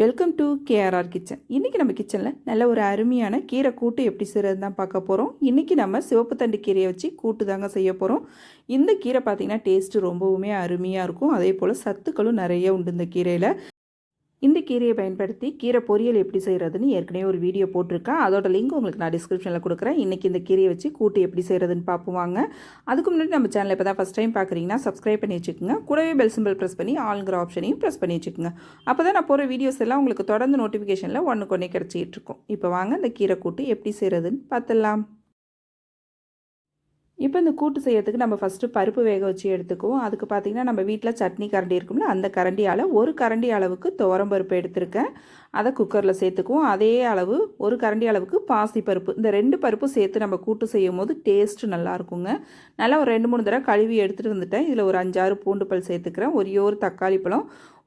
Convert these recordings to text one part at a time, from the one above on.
Welcome to KRR kitchen. இன்றைக்கி நம்ம கிச்சனில் நல்ல ஒரு அருமையான கீரை கூட்டு எப்படி செய்கிறது தான் பார்க்க போகிறோம். இன்றைக்கி நம்ம சிவப்பு தண்டு கீரையை வச்சு கூட்டு தாங்க செய்ய போகிறோம். இந்த கீரை பார்த்திங்கன்னா டேஸ்ட்டு ரொம்பவுமே அருமையாக இருக்கும். அதே போல் சத்துக்களும் நிறைய உண்டு இந்த கீரையில். இந்த கீரையை பயன்படுத்தி கீரை பொரியல் எப்படி செய்கிறதுன்னு ஏற்கனவே ஒரு வீடியோ போட்டிருக்கேன். அதோட லிங்க் உங்களுக்கு நான் டிஸ்கிரிப்ஷனில் கொடுக்குறேன். இன்றைக்கி இந்த கீரையை வச்சு கூட்டு எப்படி செய்கிறதுன்னு பார்ப்போம். அதுக்கு முன்னாடி நம்ம சேனலை இப்போ தான் ஃபஸ்ட் டைம் பார்க்குறீங்கன்னா சப்ஸ்கிரைப் பண்ணி வச்சுக்கோங்க. கூடவே பெல் சிம்பிள் ப்ரெஸ் பண்ணி ஆளுங்கிற ஆப்ஷனையும் ப்ரெஸ் பண்ணி வச்சுக்கோங்க. அப்போ தான் நான் போகிற வீடியோஸ் எல்லாம் உங்களுக்கு தொடர்ந்து நோட்டிஃபிகேஷனில் ஒன்றுக்கு ஒன்றே கிடச்சிட்டு இருக்கும். இப்போ வாங்க இந்த கீரை கூட்டு எப்படி செய்கிறதுன்னு பார்த்துடலாம். இப்போ இந்த கூட்டு செய்யறதுக்கு நம்ம ஃபஸ்ட்டு பருப்பு வேக வச்சு எடுத்துக்குவோம். அதுக்கு பார்த்திங்கன்னா நம்ம வீட்டில் சட்னி கரண்டி இருக்கும்ல, அந்த கரண்டியால் ஒரு கரண்டி அளவுக்கு துவரம்பருப்பு எடுத்திருக்கேன். அதை குக்கரில் சேர்த்துக்குவோம். அதே அளவு ஒரு கரண்டி அளவுக்கு பாசிப்பருப்பு. இந்த ரெண்டு பருப்பும் சேர்த்து நம்ம கூட்டு செய்யும் போது டேஸ்ட்டு நல்லாயிருக்குங்க. நல்லா ஒரு 2-3 தடவை கழுவி எடுத்துகிட்டு வந்துட்டேன். இதில் ஒரு 5-6 பூண்டு பல் சேர்த்துக்கிறேன். ஒரு தக்காளி பழம்,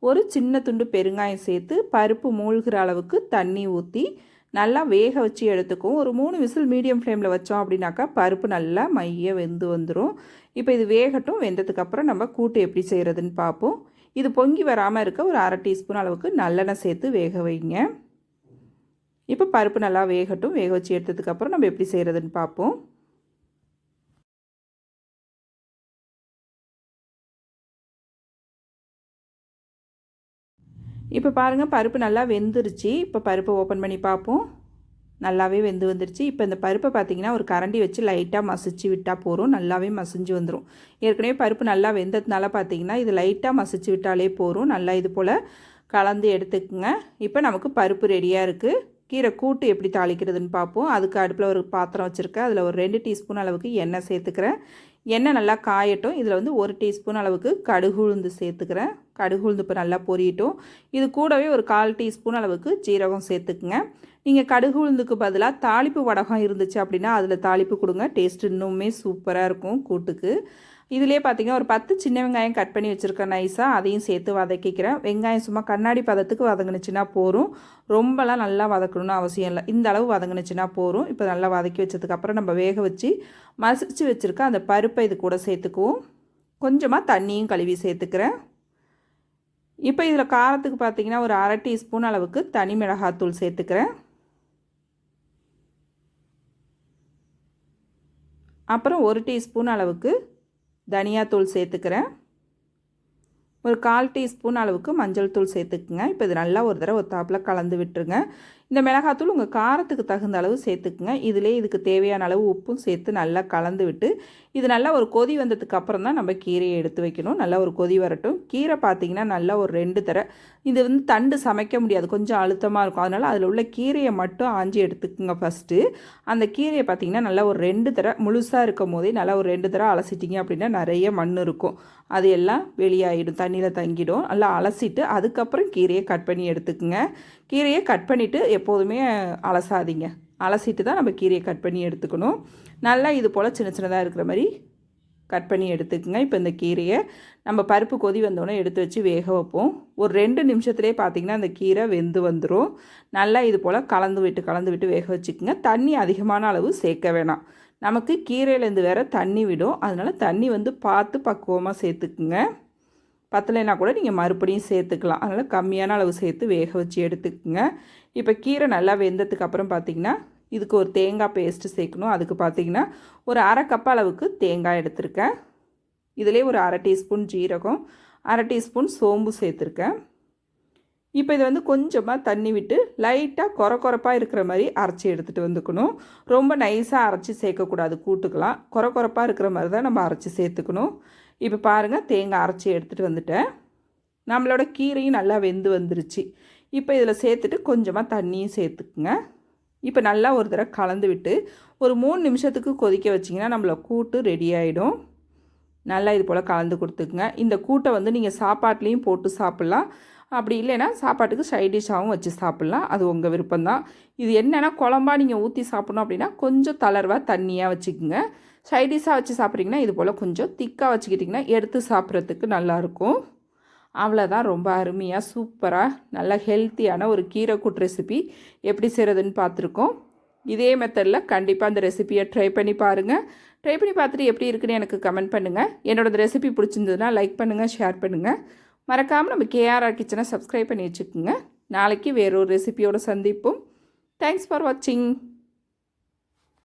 ஒரு சின்ன துண்டு பெருங்காயம் சேர்த்து பருப்பு மூழ்கிற அளவுக்கு தண்ணி ஊற்றி நல்லா வேக வச்சு எடுத்துக்கும். ஒரு 3 விசில் மீடியம் ஃப்ளேமில் வச்சோம் அப்படின்னாக்கா பருப்பு நல்லா மைய வெந்து வந்துடும். இப்போ இது வேகட்டும். வெந்ததுக்கப்புறம் நம்ம கூட்டு எப்படி செய்கிறதுன்னு பார்ப்போம். இது பொங்கி வராமல் இருக்க ஒரு 1/2 டீஸ்பூன் அளவுக்கு நல்லெண்ணெய் சேர்த்து வேக வைங்க. இப்போ பருப்பு நல்லா வேகட்டும். வேக வச்சு எடுத்ததுக்கப்புறம் நம்ம எப்படி செய்கிறதுன்னு பார்ப்போம். இப்போ பாருங்கள், பருப்பு நல்லா வெந்துருச்சு. இப்போ பருப்பை ஓப்பன் பண்ணி பார்ப்போம். நல்லாவே வெந்து வந்துருச்சு. இப்போ இந்த பருப்பை பார்த்திங்கன்னா ஒரு கரண்டி வச்சு லைட்டாக மசிச்சு விட்டால் போதும். நல்லாவே மசிஞ்சு வந்துடும். ஏற்கனவே பருப்பு நல்லா வெந்ததுனால பார்த்திங்கன்னா இது லைட்டாக மசிச்சு விட்டாலே போதும். நல்லா இது போல் கலந்து எடுத்துக்குங்க. இப்போ நமக்கு பருப்பு ரெடியாக இருக்குது. கீரை கூட்டு எப்படி தாளிக்கிறதுன்னு பார்ப்போம். அதுக்கு அடுப்பில் ஒரு பாத்திரம் வச்சுருக்கேன். அதில் ஒரு 2 டீஸ்பூன் அளவுக்கு எண்ணெய் சேர்த்துக்கிறேன். எண்ணெய் நல்லா காயட்டும். இதில் வந்து 1 டீஸ்பூன் அளவுக்கு கடுகு உளுந்து சேர்த்துக்கிறேன். கடுகு உளுந்து இப்போ நல்லா பொரியட்டும். இது கூடவே ஒரு 1/4 டீஸ்பூன் அளவுக்கு ஜீரகம் சேர்த்துக்குங்க. நீங்கள் கடுகு உளுந்துக்கு பதிலாக தாளிப்பு வடகம் இருந்துச்சு அப்படின்னா அதில் தாளிப்பு கொடுங்க. டேஸ்ட் இன்னுமே சூப்பராக இருக்கும் கூட்டுக்கு. இதிலே பார்த்திங்கன்னா ஒரு 10 சின்ன வெங்காயம் கட் பண்ணி வச்சுருக்கேன் நைஸாக. அதையும் சேர்த்து வதக்கிக்கிறேன். வெங்காயம் சும்மா கண்ணாடி பதத்துக்கு வதங்கினுச்சுன்னா போதும். ரொம்பலாம் நல்லா வதக்கணும்னு அவசியம் இல்லை. இந்த அளவு வதங்கினுச்சுன்னா போதும். இப்போ நல்லா வதக்கி வச்சதுக்கப்புறம் நம்ம வேக வச்சு மசிச்சு வச்சுருக்க அந்த பருப்பை இது கூட சேர்த்துக்குவோம். கொஞ்சமாக தண்ணியும் கழுவி சேர்த்துக்கிறேன். இப்போ இதில் காரத்துக்கு பார்த்திங்கன்னா ஒரு 1/2 டீஸ்பூன் அளவுக்கு தனி மிளகாத்தூள் சேர்த்துக்கிறேன். அப்புறம் 1 டீஸ்பூன் அளவுக்கு தனியாத்தூள் சேர்த்துக்கிறேன். ஒரு 1/4 டீஸ்பூன் அளவுக்கு மஞ்சள் தூள் சேர்த்துக்குங்க. இப்போ இது நல்லா ஒரு தடவை ஒத்தாப்பில் கலந்து விட்டுருங்க. இந்த மிளகாத்தூள் உங்கள் காரத்துக்கு தகுந்த அளவு சேர்த்துக்குங்க. இதிலே இதுக்கு தேவையான அளவு உப்பும் சேர்த்து நல்லா கலந்து விட்டு இது நல்லா ஒரு கொதி வந்ததுக்கு அப்புறம் தான் நம்ம கீரையை எடுத்து வைக்கணும். நல்லா ஒரு கொதி வரட்டும். கீரை பார்த்திங்கன்னா நல்லா ஒரு 2 தடவை. இது வந்து தண்டு சமைக்க முடியாது, கொஞ்சம் அழுத்தமாக இருக்கும். அதனால் அதில் உள்ள கீரையை மட்டும் ஆஞ்சி எடுத்துக்குங்க ஃபஸ்ட்டு. அந்த கீரையை பார்த்திங்கன்னா நல்லா ஒரு 2 தடவை முழுசாக இருக்கும் போதே நல்லா ஒரு 2 தடவை அலசிட்டிங்க அப்படின்னா நிறைய மண் இருக்கும். அது எல்லாம் வெளியாகிடும், தண்ணியில் தங்கிடும். நல்லா அலசிட்டு அதுக்கப்புறம் கீரையை கட் பண்ணி எடுத்துக்குங்க. கீரையை கட் பண்ணிவிட்டு எப்போதுமே அலசாதீங்க. அலசிட்டு தான் நம்ம கீரையை கட் பண்ணி எடுத்துக்கணும். நல்லா இது போல் சின்ன சின்னதாக இருக்கிற மாதிரி கட் பண்ணி எடுத்துக்குங்க. இப்போ இந்த கீரையை நம்ம பருப்பு கொதி வந்தோடனே எடுத்து வச்சு வேக வைப்போம். ஒரு 2 நிமிஷத்துலேயே பார்த்திங்கன்னா அந்த கீரை வெந்து வந்துடும். நல்லா இது போல் கலந்து விட்டு வேக வச்சுக்குங்க. தண்ணி அதிகமான அளவு சேர்க்க வேணாம். நமக்கு கீரையிலேருந்து வேறு தண்ணி விடும். அதனால் தண்ணி வந்து பார்த்து பக்குவமாக சேர்த்துக்குங்க. பத்தலைன்னா கூட நீங்கள் மறுபடியும் சேர்த்துக்கலாம். அதனால் கம்மியான அளவு சேர்த்து வேக வச்சு எடுத்துக்குங்க. இப்போ கீரை நல்லா வெந்ததுக்கு அப்புறம் பார்த்திங்கன்னா இதுக்கு ஒரு தேங்காய் பேஸ்ட்டு சேர்க்கணும். அதுக்கு பார்த்திங்கன்னா ஒரு 1/2 கப் அளவுக்கு தேங்காய் எடுத்திருக்கேன். இதிலே ஒரு 1/2 டீஸ்பூன் ஜீரகம், 1/2 டீஸ்பூன் சோம்பு சேர்த்துருக்கேன். இப்போ இதை வந்து கொஞ்சமாக தண்ணி விட்டு லைட்டாக கொரப்பாக இருக்கிற மாதிரி அரைச்சி எடுத்துகிட்டு வந்துக்கணும். ரொம்ப நைஸாக அரைச்சி சேர்க்கக்கூடாது. கூட்டுக்கலாம் கொரப்பாக இருக்கிற மாதிரி தான் நம்ம அரைச்சி சேர்த்துக்கணும். இப்போ பாருங்கள், தேங்காய் அரைச்சி எடுத்துகிட்டு வந்துட்டேன். நம்மளோட கீரையும் நல்லா வெந்து வந்துருச்சு. இப்போ இதில் சேர்த்துட்டு கொஞ்சமாக தண்ணியும் சேர்த்துக்குங்க. இப்போ நல்லா ஒரு தடவை கலந்து விட்டு ஒரு 3 நிமிஷத்துக்கு கொதிக்க வச்சிங்கன்னா நம்மளோட கூட்டு ரெடி ஆகிடும். நல்லா இது போல் கலந்து கொடுத்துக்குங்க. இந்த கூட்டை வந்து நீங்கள் சாப்பாட்லேயும் போட்டு சாப்பிட்லாம். அப்படி இல்லைன்னா சாப்பாட்டுக்கு சைட் டிஷ்ஷாகவும் வச்சு சாப்பிட்லாம். அது உங்கள் விருப்பம்தான். இது என்னென்னா குழம்பா நீங்கள் ஊற்றி சாப்பிட்ணும் அப்படின்னா கொஞ்சம் தளர்வாக தண்ணியாக வச்சுக்கோங்க. சைட் டிஷ்ஷாக வச்சு சாப்பிட்றீங்கன்னா இது போல் கொஞ்சம் திக்காக வச்சுக்கிட்டிங்கன்னா எடுத்து சாப்பிட்றதுக்கு நல்லாயிருக்கும். அவ்வளோதான். ரொம்ப அருமையாக சூப்பராக நல்ல ஹெல்த்தியான ஒரு கீரை கூட்டு ரெசிபி எப்படி செய்கிறதுன்னு பார்த்துருக்கோம். இதே மெத்தடில் கண்டிப்பாக அந்த ரெசிபியை ட்ரை பண்ணி பாருங்கள். ட்ரை பண்ணி பார்த்துட்டு எப்படி இருக்குன்னு எனக்கு கமெண்ட் பண்ணுங்கள். என்னோடய ரெசிபி பிடிச்சிருந்ததுன்னா லைக் பண்ணுங்கள், ஷேர் பண்ணுங்கள். மறக்காமல் நம்ம கேஆர்ஆர் கிச்சனை சப்ஸ்கிரைப் பண்ணி வச்சுக்கோங்க. நாளைக்கு வேறொரு ரெசிபியோடு சந்திப்போம். தேங்க்ஸ் ஃபார் வாட்சிங்.